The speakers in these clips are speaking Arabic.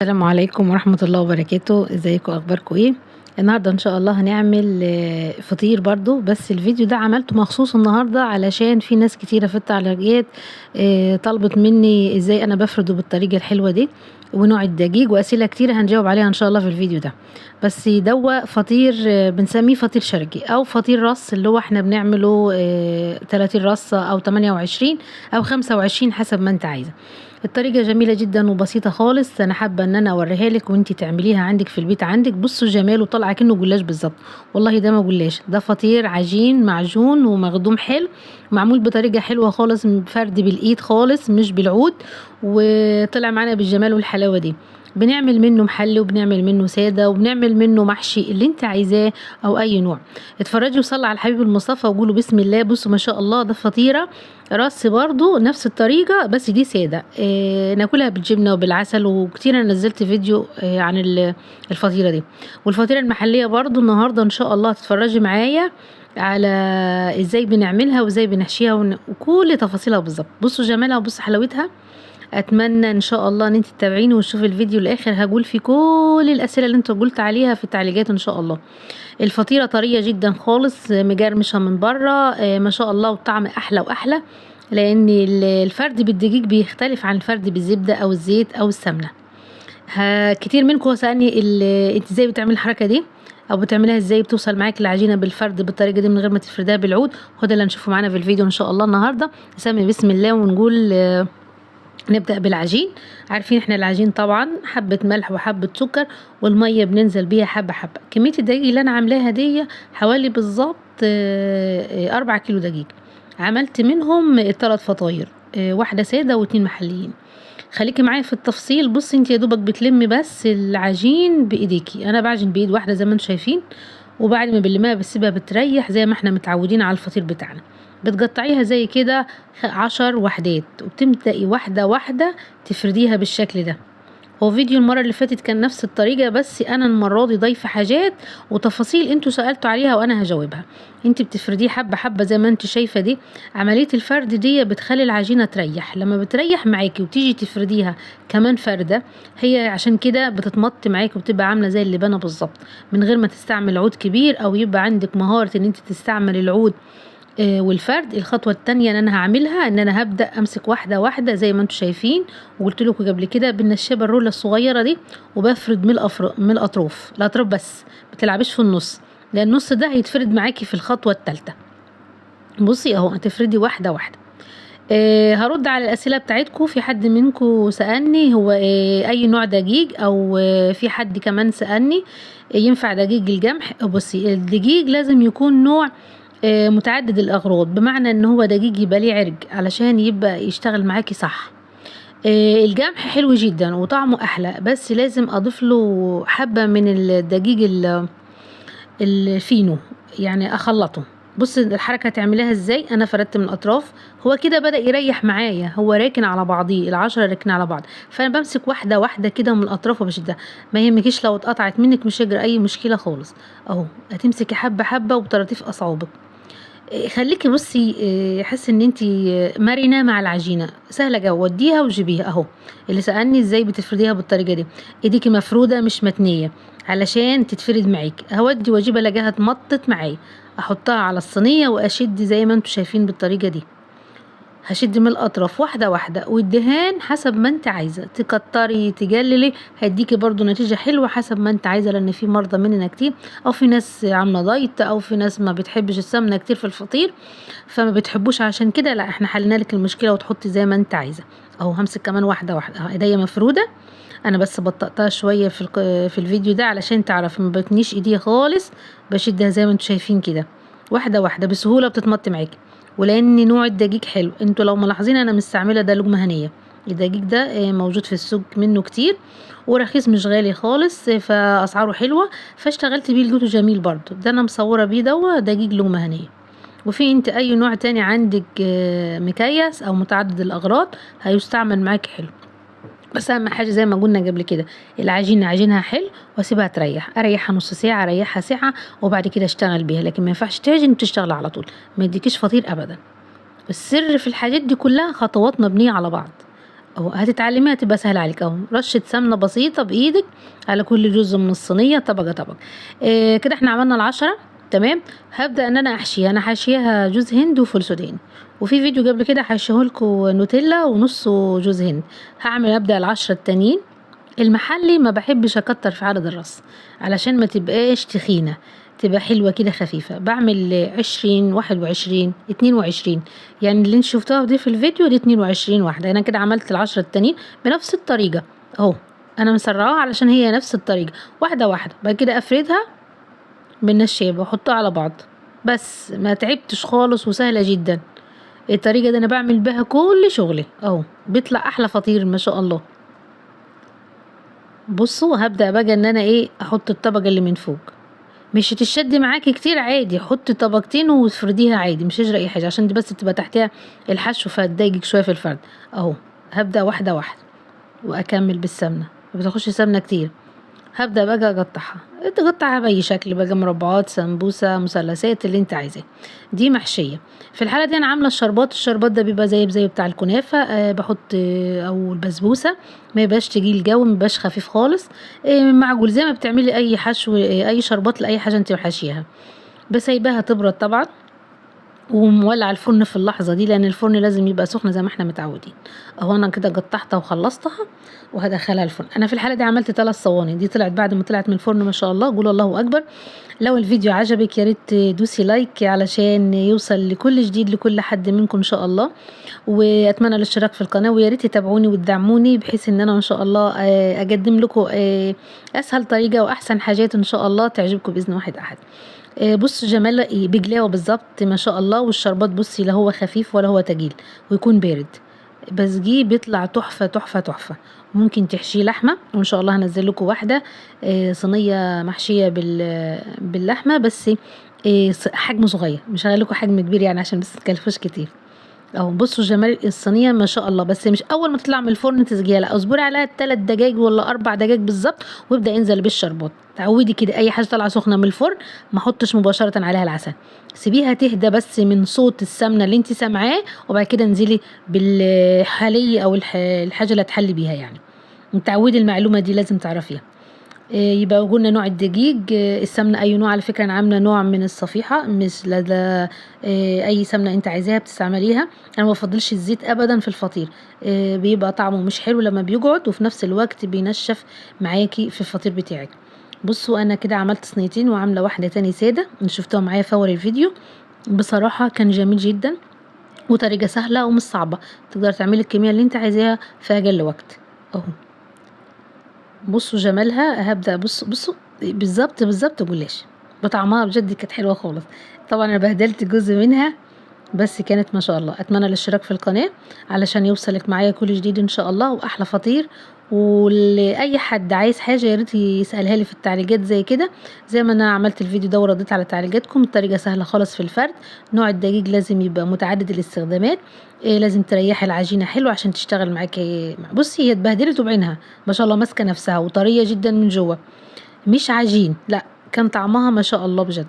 السلام عليكم ورحمة الله وبركاته. ازيكم؟ اخباركم ايه؟ النهارده ان شاء الله هنعمل فطير برضو، بس الفيديو ده عملته مخصوص النهارده علشان في ناس كتيرة في التعليقات طلبت مني ازاي انا بفرده بالطريقة الحلوة دي، ونوع الدقيق، واسئلة كتيرة هنجاوب عليها ان شاء الله في الفيديو ده. بس دوا فطير بنسميه فطير شرقي او فطير رص، اللي هو احنا بنعمله 30 رصة او 28 او 25 حسب ما انت عايزة. الطريقة جميلة جدا وبسيطة خالص، انا حابة ان انا اوريها لك وانتي تعمليها عندك في البيت. عندك بصوا جماله، طالعه كأنه جلاش بالظبط. والله ده ما جلاش، ده فطير عجين معجون ومخدوم حلو، معمول بطريقة حلوة خالص، فرد بالايد خالص مش بالعود، وطلع معانا بالجمال والحلاوة دي. بنعمل منه محلي وبنعمل منه سادة وبنعمل منه محشي اللي انت عايزاه او اي نوع. اتفرجوا وصلوا على الحبيب المصطفى وقولوا بسم الله. بصوا ما شاء الله، ده فطيرة رص برضو نفس الطريقة، بس دي سادة. ناكلها بالجبنة وبالعسل، وكتير انا نزلت فيديو عن الفطيرة دي. والفطيرة المحلية برضو النهاردة ان شاء الله تتفرجي معايا على ازاي بنعملها وازاي بنحشيها وكل تفاصيلها بالظبط. بصوا جمالها وبصوا حلاوتها. اتمنى ان شاء الله ان انت تتابعيني وتشوفي الفيديو الاخر، هقول في كل الاسئله اللي انت قلت عليها في التعليقات ان شاء الله. الفطيره طريه جدا خالص، مجرمشه من بره ما شاء الله، والطعم احلى واحلى، لان الفرد بالدقيق بيختلف عن الفرد بالزبده او الزيت او السمنه. كتير منكم سالني انت ازاي بتعملي الحركه دي، او بتعمليها ازاي بتوصل معاك العجينه بالفرد بالطريقه دي من غير ما تفردها بالعود. هو ده اللي هنشوفه معانا في الفيديو ان شاء الله النهارده. نسمي بسم الله ونقول نبدأ بالعجين. عارفين احنا العجين طبعا حبة ملح وحبة سكر، والمية بننزل بيها حبة حبة. كمية الدقيق اللي انا عاملاها دي حوالي بالظبط 4 كيلو دقيق. عملت منهم 3 فطاير، واحدة سادة واتنين محليين. خليكي معايا في التفصيل. بصي انت يا دوبك بتلمي بس العجين بايديكي، انا بعجن بايد واحدة زي ما انتم شايفين، وبعد ما بنلمها بسيبها بتريح زي ما احنا متعودين على الفطير بتاعنا. بتقطعيها زي كده 10 وحدات، وبتبدأي واحدة واحدة تفرديها بالشكل ده. هو فيديو المرة اللي فاتت كان نفس الطريقة، بس انا المرة دي ضايفة حاجات وتفاصيل انتوا سألتوا عليها وانا هجاوبها. انت بتفرديه حبة حبة زي ما انت شايفة دي. عملية الفرد دي بتخلي العجينة تريح، لما بتريح معاكي وتيجي تفرديها كمان فردة، هي عشان كده بتتمط معاكي وبتبقى عاملة زي اللبانة بالظبط، من غير ما تستعمل عود كبير او يبقى عندك مهارة ان انت تستعمل العود والفرد. الخطوة التانية ان انا هعملها ان انا هبدأ امسك واحدة واحدة زي ما انتم شايفين، وقلت لكم قبل كده بالنشابة الرولة الصغيرة دي، وبفرد من الاطراف بس، بتلعبش في النص، لان النص ده هيتفرد معاكي في الخطوة التالتة. بصي اهو هتفردي واحدة واحدة. هرد على الاسئله بتاعتكم. في حد منكم سالني هو اي نوع دقيق، او في حد كمان سالني ينفع دقيق القمح. بصي الدقيق لازم يكون نوع متعدد الاغراض، بمعنى ان هو دقيق يبقى ليه عرق علشان يبقى يشتغل معاكي صح. القمح حلو جدا وطعمه احلى، بس لازم اضيف له حبه من الدقيق الفينو، يعني اخلطه. بص الحركه تعمليها ازاي. انا فردت من الاطراف، هو كده بدأ يريح معايا، هو راكن على بعضيه، ال10 راكن على بعض، فانا بمسك واحده واحده كده من الاطراف وبشدها. ما يهمكيش لو اتقطعت منك، مش هيجرى اي مشكله خالص. اهو هتمسكي حبه حبه وبطراطيف اصابعك. خليكي بصي حس ان انتي مرنه مع العجينه، سهله جدا. وديها وجيبيها اهو. اللي سالني ازاي بتفرديها بالطريقه دي، ايديكي مفروده مش متنيه علشان تتفرد معاكي. هودي واجيب الاقيها اتمطت معايا، احطها على الصينيه واشد زي ما انتوا شايفين بالطريقه دي. هشد من الاطراف واحده واحده، والدهان حسب ما انت عايزه، تكتري تجللي هيديكي برضو نتيجه حلوه حسب ما انت عايزه، لان في مرضى مننا كتير، او في ناس عامله دايت، او في ناس ما بتحبش السمنه كتير في الفطير فما بتحبوش. عشان كده لا، احنا حلنا لك المشكله وتحطي زي ما انت عايزه. اهو همسك كمان واحده واحده. ايديا مفروده، انا بس بطأتها شويه في الفيديو ده علشان تعرفي ما بتنيش ايديا خالص، بشدها زي ما انتوا شايفين كده واحده واحده بسهوله بتتمط معاكي. ولان نوع الدقيق حلو، انتوا لو ملاحظين انا مستعمله ده لقمه هنيه. الدقيق ده موجود في السوق منه كتير ورخيص مش غالي خالص، فاسعاره حلوه، فاشتغلت بيه لقيته جميل برضو. ده انا مصوره بيه دقيق لقمه هنيه. وفي انت اي نوع تاني عندك مكيس او متعدد الاغراض هيستعمل معاك حلو. بس اهم حاجه زي ما قلنا قبل كده، العجينه عجينها حلو واسيبها تريح، اريحها نص ساعه، اريحها ساعه، وبعد كده اشتغل بيها. لكن ما ينفعش تعجن وتشتغل على طول، ما يديكيش فطير ابدا. السر في الحاجات دي كلها خطوات مبنيه على بعض. اهو هتتعلميها تبقى سهل عليك. اهو رشة سمنة بسيطة بايدك على كل جزء من الصينية، طبقة طبقة. كده احنا عملنا ال10. تمام. هبدأ ان انا احشيها. انا حاشيها جوز هند وفول سوداني، وفي فيديو قبل كده حاشيهولكوا نوتيلا ونصه جوز هند. ابدأ ال10 التانيين. المحلي ما بحبش اكتر في عدد الرص علشان ما تبقاش تخينة، تبقى حلوة كده خفيفة. بعمل 20 21 22، يعني اللي انت شفتوها دي في الفيديو دي 22 واحدة. انا كده عملت ال10 التانيين بنفس الطريقة اهو. انا مسرعاها علشان هي نفس الطريقة، واحدة واحدة. بعد كده افردها بالنشابة واحطها على بعض، بس ما تعبتش خالص وسهلة جدا. الطريقة دي انا بعمل بها كل شغلي اهو، بيطلع احلى فطير ما شاء الله. بصوا هبدأ بقى ان انا احط الطبقة اللي من فوق. مش تشدي معاكي كتير، عادي حطي طبقتين وافرديها عادي، مش هيجرى اي حاجة، عشان دي بس تبقى تحتها الحشو فهتضايقك شوية في الفرد اهو. هبدأ واحدة واحدة واكمل بالسمنة، ما بتاخدش سمنة كتير. هبدأ بقى اقطعها، تقطعها باي شكل بقى، مربعات، سمبوسة، مثلثات، اللي انت عايزاه. دي محشية. في الحالة دي انا عاملة الشربات ده بيبقى زي بتاع الكنافة. بحط او البسبوسة، ما يبقاش تقيل جو، ما يبقاش خفيف خالص. معجول زي ما بتعملي اي حشو، اي شربات لاي حاجة انت حاشيها. بسيبها تبرد طبعا، ومولع الفرن في اللحظة دي، لان الفرن لازم يبقى سخن زي ما احنا متعودين. اهو انا كده قطعتها وخلصتها وهدخلها الفرن. انا في الحالة دي عملت 3 صواني، دي طلعت بعد ما طلعت من الفرن ما شاء الله، قولوا الله اكبر. لو الفيديو عجبك يا ريت دوسي لايك علشان يوصل لكل جديد لكل حد منكم ان شاء الله. واتمنى الاشتراك في القناة، ويا ريت تتابعوني وتدعموني بحيث ان انا ان شاء الله اقدم لكم اسهل طريقة واحسن حاجات ان شاء الله تعجبكم باذن واحد احد. بص جمال بجلاوة بالظبط ما شاء الله. والشربات بصي لا هو خفيف ولا هو تقيل، ويكون بارد، بس جه بيطلع تحفة تحفة تحفة. ممكن تحشيه لحمة، وان شاء الله هنزل لكم واحدة صينية محشية باللحمة، بس حجم صغير، مش هغير لكم حجم كبير يعني عشان بس متكلفوش كتير. اهو بصوا جمال الصينيه ما شاء الله. بس مش اول ما تطلع من الفرن تسقيها، لا اصبري عليها 3 دقايق ولا 4 دقايق بالظبط، وابدا انزل بالشربات. تعودي كده اي حاجه طالعه سخنه من الفرن ما احطش مباشره عليها العسل، سيبيها تهدى بس من صوت السمنه اللي انت سامعاه، وبعد كده انزلي بالحلي او الحاجه اللي هتحلي بيها يعني. متعودي المعلومه دي لازم تعرفيها. يبقى قلنا نوع الدقيق. السمنة أي نوع، على فكرة أنا عاملة نوع من الصفيحة، مش لدى أي سمنة أنت عايزاها بتستعمليها. أنا ما بفضلش الزيت أبدا في الفطير، بيبقى طعمه مش حلو لما بيقعد، وفي نفس الوقت بينشف معاكي في الفطير بتاعك. بصوا أنا كده عملت صينيتين، وعاملة واحدة تاني سادة شفتوها معايا فور الفيديو. بصراحة كان جميل جدا، وطريقة سهلة ومش صعبة، تقدر تعملي الكمية اللي انت عايزاها في أقل وقت اهو. بصوا جمالها. هبدأ بصوا بالظبط جلاش، بطعمها بجد كانت حلوة خالص. طبعا انا بهدلت جزء منها، بس كانت ما شاء الله. اتمنى الاشتراك في القناة علشان يوصلك معايا كل جديد ان شاء الله، واحلى فطير. ولأي حد عايز حاجة يا ريت يسألها لي في التعليقات زي كده، زي ما انا عملت الفيديو ده ورديت على تعليقاتكم. الطريقة سهلة خالص في الفرد. نوع الدقيق لازم يبقى متعدد الاستخدامات. لازم تريحي العجينة حلو عشان تشتغل معاكي. بصي هي اتبهدلت بعينها ما شاء الله، ماسكة نفسها وطرية جدا من جوه، مش عجين لا، كان طعمها ما شاء الله بجد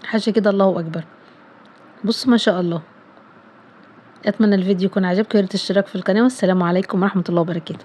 حاجة كده الله اكبر. بصوا ما شاء الله. اتمنى الفيديو يكون عجبكم، يا ريت الاشتراك في القناة، والسلام عليكم ورحمة الله وبركاته.